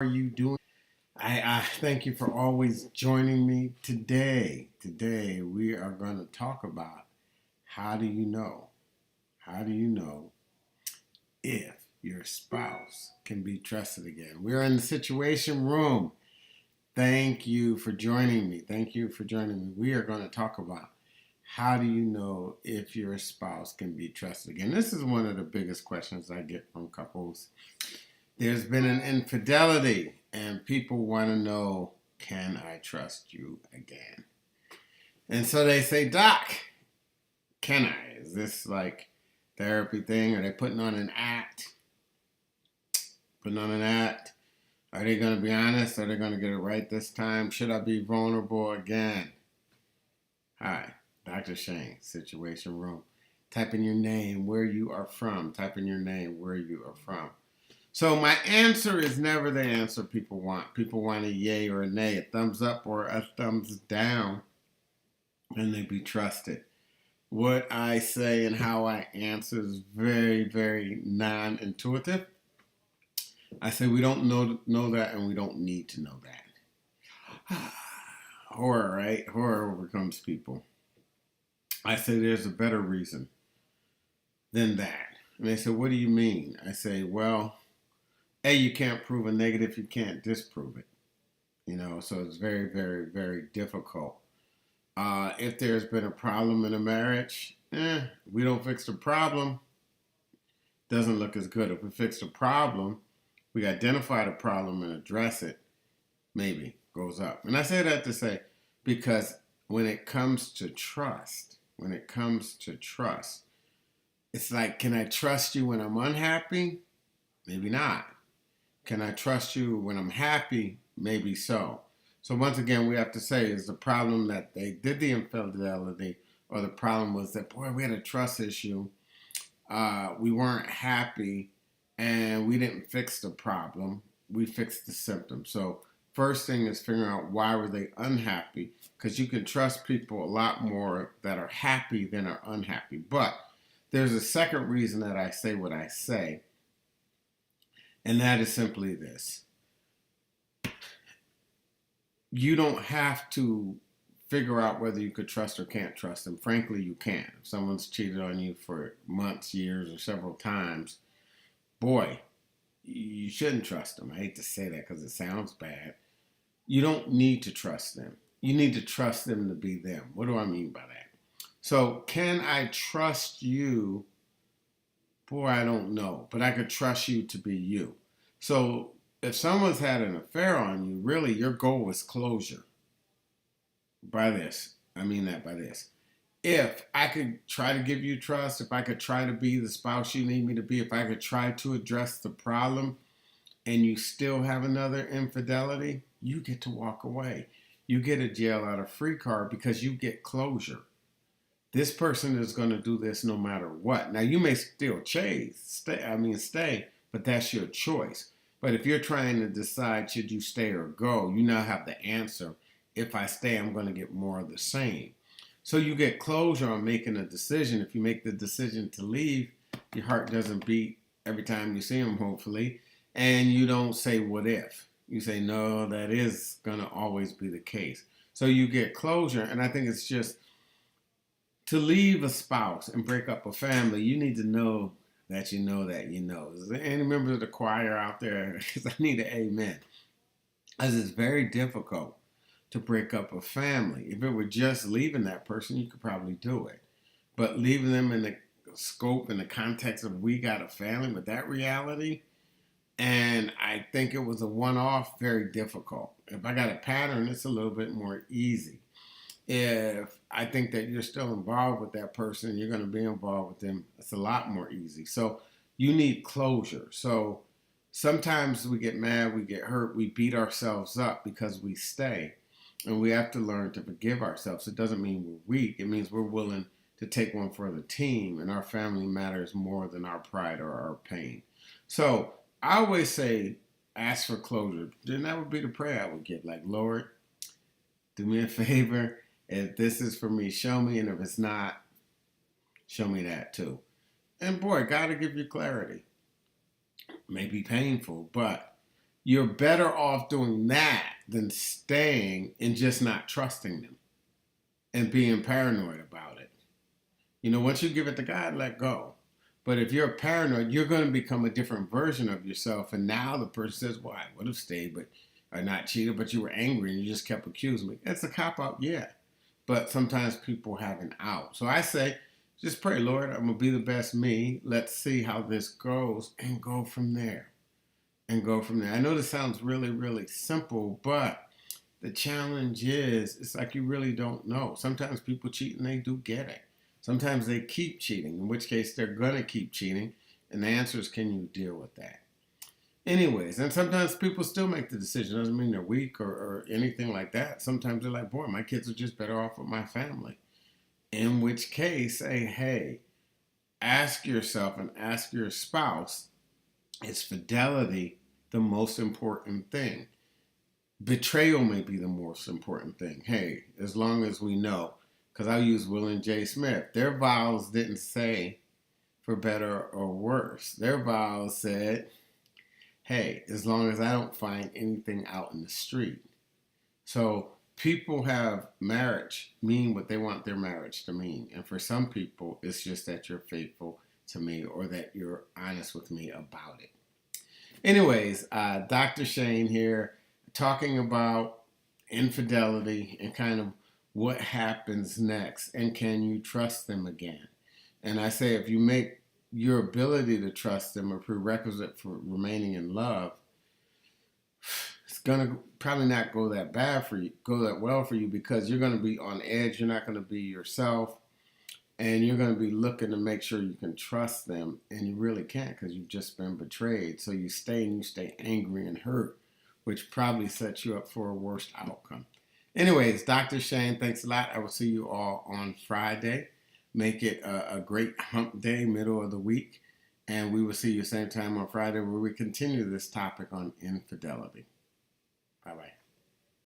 Are you doing? I thank you for always joining me today. Today we are going to talk about how do you know? How do you know if your spouse can be trusted again? We're in the situation room. Thank you for joining me. Thank you for joining me. We are going to talk about how do you know if your spouse can be trusted again? This is one of the biggest questions I get from couples. There's been an infidelity, and people want to know, can I trust you again? And so they say, Doc, can I? Is this like therapy thing? Are they putting on an act? Putting on an act? Are they going to be honest? Are they going to get it right this time? Should I be vulnerable again? Hi, Dr. Shane, Situation Room. Type in your name, where you are from. Type in your name, where you are from. So my answer is never the answer people want. People want a yay or a nay, a thumbs up or a thumbs down, and they be trusted. What I say and how I answer is very, very non-intuitive. I say we don't know that, and we don't need to know that. Horror, right? Horror overcomes people. I say there's a better reason than that. And they say, what do you mean? I say, well, A, you can't prove a negative, you can't disprove it. So it's very, very, very difficult. If there's been a problem in a marriage, we don't fix the problem, doesn't look as good. If we fix the problem, we identify the problem and address it, maybe goes up. And I say that to say, because when it comes to trust, it's like, can I trust you when I'm unhappy? Maybe not. Can I trust you when I'm happy? Maybe so. So once again, we have to say, is the problem that they did the infidelity, or the problem was that, boy, we had a trust issue. We weren't happy, and we didn't fix the problem. We fixed the symptom. So first thing is figuring out why were they unhappy, because you can trust people a lot more that are happy than are unhappy. But there's a second reason that I say what I say, and that is simply this. You don't have to figure out whether you could trust or can't trust them. Frankly, you can't. If someone's cheated on you for months, years, or several times, boy, you shouldn't trust them. I hate to say that because it sounds bad. You don't need to trust them. You need to trust them to be them. What do I mean by that? So, can I trust you? Boy, I don't know, but I could trust you to be you. So, if someone's had an affair on you, really your goal is closure. By this, I mean that by this. If I could try to give you trust, if I could try to be the spouse you need me to be, if I could try to address the problem and you still have another infidelity, you get to walk away. You get a jail out of free card because you get closure. This person is going to do this no matter what. Now you may still stay, but that's your choice. But if you're trying to decide should you stay or go, you now have the answer. If I stay, I'm going to get more of the same. So you get closure on making a decision. If you make the decision to leave, your heart doesn't beat every time you see them, hopefully, and you don't say what if. You say, no, that is going to always be the case. So you get closure, and I think it's just to leave a spouse and break up a family, you need to know that you know that you know. Is there any members of the choir out there? Because I need an amen. As it's very difficult to break up a family. If it were just leaving that person, you could probably do it. But leaving them in the scope and the context of we got a family with that reality, and I think it was a one-off, very difficult. If I got a pattern, it's a little bit more easy. If I think that you're still involved with that person, you're going to be involved with them, it's a lot more easy. So you need closure. So sometimes we get mad, we get hurt, we beat ourselves up because we stay. And we have to learn to forgive ourselves. It doesn't mean we're weak. It means we're willing to take one for the team, and our family matters more than our pride or our pain. So I always say, ask for closure. Then that would be the prayer I would give. Like, Lord, do me a favor. If this is for me, show me. And if it's not, show me that too. And boy, God will give you clarity. It may be painful, but you're better off doing that than staying and just not trusting them and being paranoid about it. Once you give it to God, let go. But if you're paranoid, you're going to become a different version of yourself. And now the person says, well, I would have stayed, but or not cheated, but you were angry and you just kept accusing me. It's a cop out, yeah. But sometimes people have an out. So I say, just pray, Lord, I'm going to be the best me. Let's see how this goes and go from there. I know this sounds really, really simple, but the challenge is, it's like you really don't know. Sometimes people cheat and they do get it. Sometimes they keep cheating, in which case they're going to keep cheating. And the answer is, can you deal with that? Anyways, and sometimes people still make the decision. Doesn't mean they're weak or anything like that. Sometimes they're like, boy, my kids are just better off with my family. In which case, say, hey, ask yourself and ask your spouse, is fidelity the most important thing? Betrayal may be the most important thing. Hey, as long as we know, because I'll use Will and J. Smith, their vows didn't say for better or worse. Their vows said, hey, as long as I don't find anything out in the street. So people have marriage mean what they want their marriage to mean. And for some people, it's just that you're faithful to me or that you're honest with me about it. Anyways, Dr. Shane here talking about infidelity and kind of what happens next and can you trust them again. And I say if you make your ability to trust them a prerequisite for remaining in love, it's gonna probably not go that well for you because you're gonna be on edge. You're not gonna be yourself, and you're gonna be looking to make sure you can trust them, and you really can't because you've just been betrayed. So you stay angry and hurt, which probably sets you up for a worse outcome. Anyways, Dr. Shane, thanks a lot. I will see you all on Friday. Make it a great hump day, middle of the week. And we will see you same time on Friday where we continue this topic on infidelity. Bye-bye.